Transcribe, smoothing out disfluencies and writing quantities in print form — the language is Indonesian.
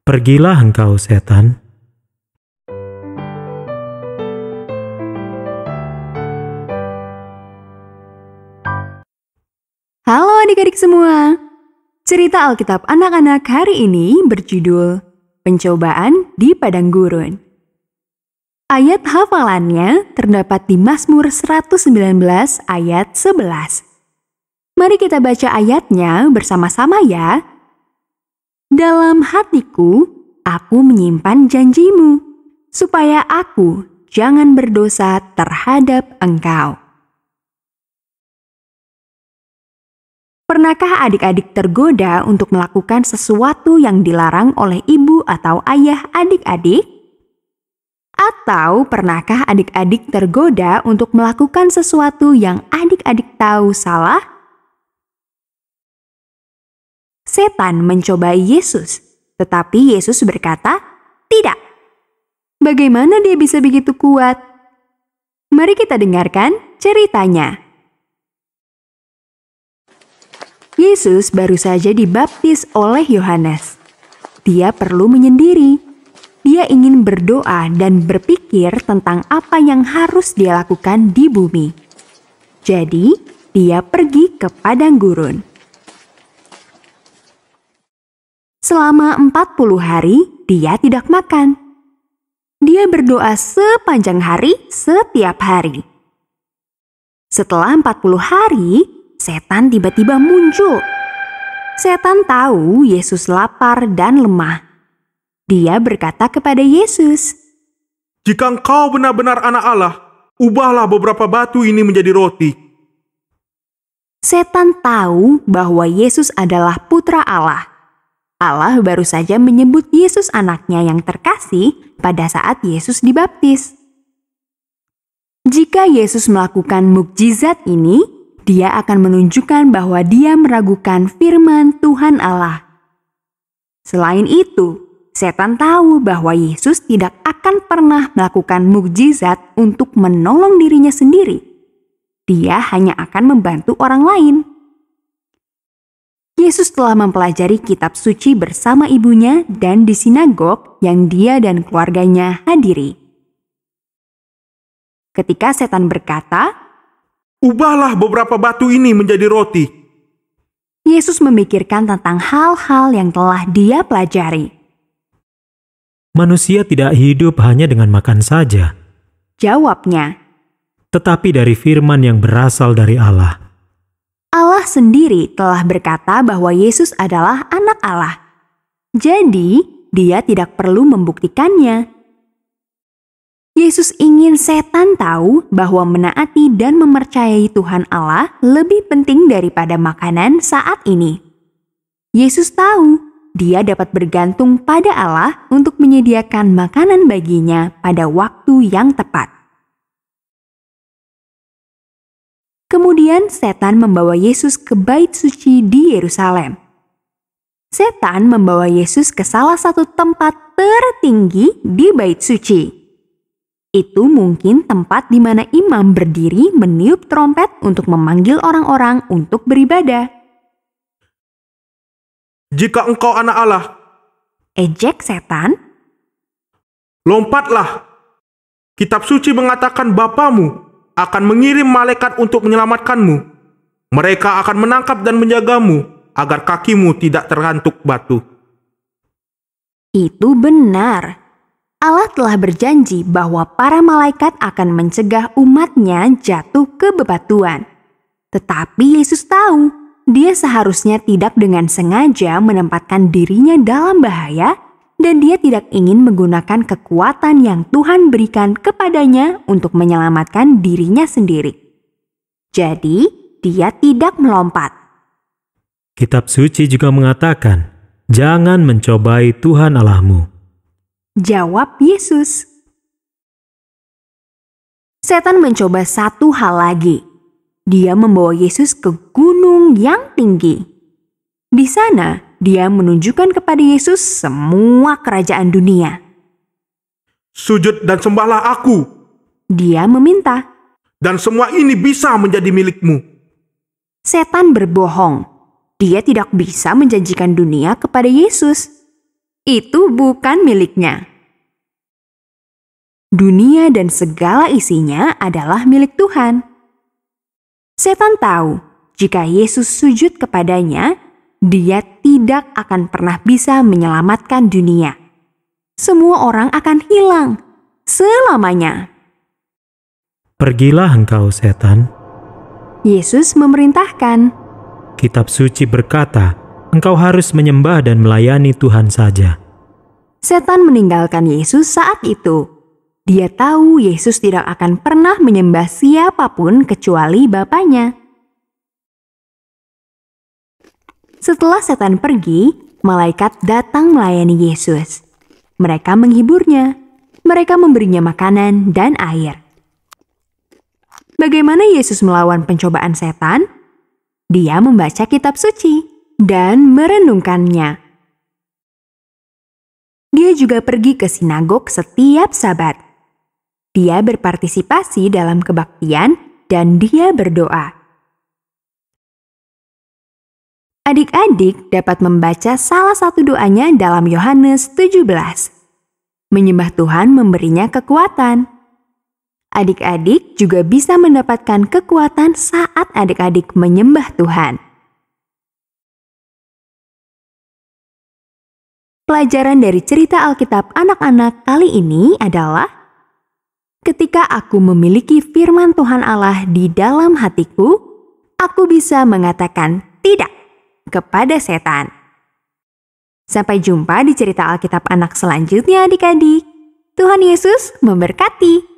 Pergilah engkau, setan. Halo adik-adik semua. Cerita Alkitab anak-anak hari ini berjudul Pencobaan di Padang Gurun. Ayat hafalannya terdapat di Mazmur 119 ayat 11. Mari kita baca ayatnya bersama-sama ya. Dalam hatiku, aku menyimpan janjimu, supaya aku jangan berdosa terhadap engkau. Pernahkah adik-adik tergoda untuk melakukan sesuatu yang dilarang oleh ibu atau ayah adik-adik? Atau pernahkah adik-adik tergoda untuk melakukan sesuatu yang adik-adik tahu salah? Setan mencobai Yesus, tetapi Yesus berkata, "Tidak." Bagaimana dia bisa begitu kuat? Mari kita dengarkan ceritanya. Yesus baru saja dibaptis oleh Yohanes. Dia perlu menyendiri. Dia ingin berdoa dan berpikir tentang apa yang harus dia lakukan di bumi. Jadi, dia pergi ke padang gurun. Selama 40 hari, dia tidak makan. Dia berdoa sepanjang hari setiap hari. Setelah 40 hari, setan tiba-tiba muncul. Setan tahu Yesus lapar dan lemah. Dia berkata kepada Yesus, "Jika engkau benar-benar anak Allah, ubahlah beberapa batu ini menjadi roti." Setan tahu bahwa Yesus adalah putra Allah. Allah baru saja menyebut Yesus anaknya yang terkasih pada saat Yesus dibaptis. Jika Yesus melakukan mukjizat ini, dia akan menunjukkan bahwa dia meragukan firman Tuhan Allah. Selain itu, setan tahu bahwa Yesus tidak akan pernah melakukan mukjizat untuk menolong dirinya sendiri. Dia hanya akan membantu orang lain. Yesus telah mempelajari kitab suci bersama ibunya dan di sinagog yang dia dan keluarganya hadiri. Ketika setan berkata, "Ubahlah beberapa batu ini menjadi roti." Yesus memikirkan tentang hal-hal yang telah dia pelajari. Manusia tidak hidup hanya dengan makan saja, Jawabnya, tetapi dari firman yang berasal dari Allah. Allah sendiri telah berkata bahwa Yesus adalah anak Allah. Jadi, dia tidak perlu membuktikannya. Yesus ingin setan tahu bahwa menaati dan mempercayai Tuhan Allah lebih penting daripada makanan saat ini. Yesus tahu dia dapat bergantung pada Allah untuk menyediakan makanan baginya pada waktu yang tepat. Kemudian setan membawa Yesus ke bait suci di Yerusalem. Setan membawa Yesus ke salah satu tempat tertinggi di bait suci. Itu mungkin tempat di mana imam berdiri meniup trompet untuk memanggil orang-orang untuk beribadah. "Jika engkau anak Allah, Ejek setan, lompatlah. Kitab suci mengatakan Bapamu akan mengirim malaikat untuk menyelamatkanmu. Mereka akan menangkap dan menjagamu agar kakimu tidak terhantuk batu." itu benar. Allah telah berjanji bahwa para malaikat akan mencegah umatnya jatuh ke bebatuan. Tetapi Yesus tahu, dia seharusnya tidak dengan sengaja menempatkan dirinya dalam bahaya dan dia tidak ingin menggunakan kekuatan yang Tuhan berikan kepadanya untuk menyelamatkan dirinya sendiri. Jadi, dia tidak melompat. Kitab suci juga mengatakan, "Jangan mencobai Tuhan Allahmu." Jawab Yesus. Setan mencoba satu hal lagi. Dia membawa Yesus ke gunung yang tinggi. Di sana, dia menunjukkan kepada Yesus semua kerajaan dunia. "Sujud dan sembahlah aku, Dia meminta. dan semua ini bisa menjadi milikmu." Setan berbohong. Dia tidak bisa menjanjikan dunia kepada Yesus. itu bukan miliknya. Dunia dan segala isinya adalah milik Tuhan. Setan tahu jika Yesus sujud kepadanya, dia tidak akan pernah bisa menyelamatkan dunia. Semua orang akan hilang selamanya. Pergilah engkau, setan. Yesus memerintahkan. Kitab suci berkata, engkau harus menyembah dan melayani Tuhan saja. Setan meninggalkan Yesus saat itu. Dia tahu Yesus tidak akan pernah menyembah siapapun kecuali Bapanya. Setelah setan pergi, malaikat datang melayani Yesus. Mereka menghiburnya. Mereka memberinya makanan dan air. Bagaimana Yesus melawan pencobaan setan? Dia membaca kitab suci dan merenungkannya. Dia juga pergi ke sinagog setiap Sabat. Dia berpartisipasi dalam kebaktian dan dia berdoa. Adik-adik dapat membaca salah satu doanya dalam Yohanes 17. Menyembah Tuhan memberinya kekuatan. Adik-adik juga bisa mendapatkan kekuatan saat adik-adik menyembah Tuhan. Pelajaran dari cerita Alkitab anak-anak kali ini adalah: ketika aku memiliki firman Tuhan Allah di dalam hatiku, aku bisa mengatakan tidak kepada setan. Sampai jumpa di cerita Alkitab anak selanjutnya adik-adik. Tuhan Yesus memberkati.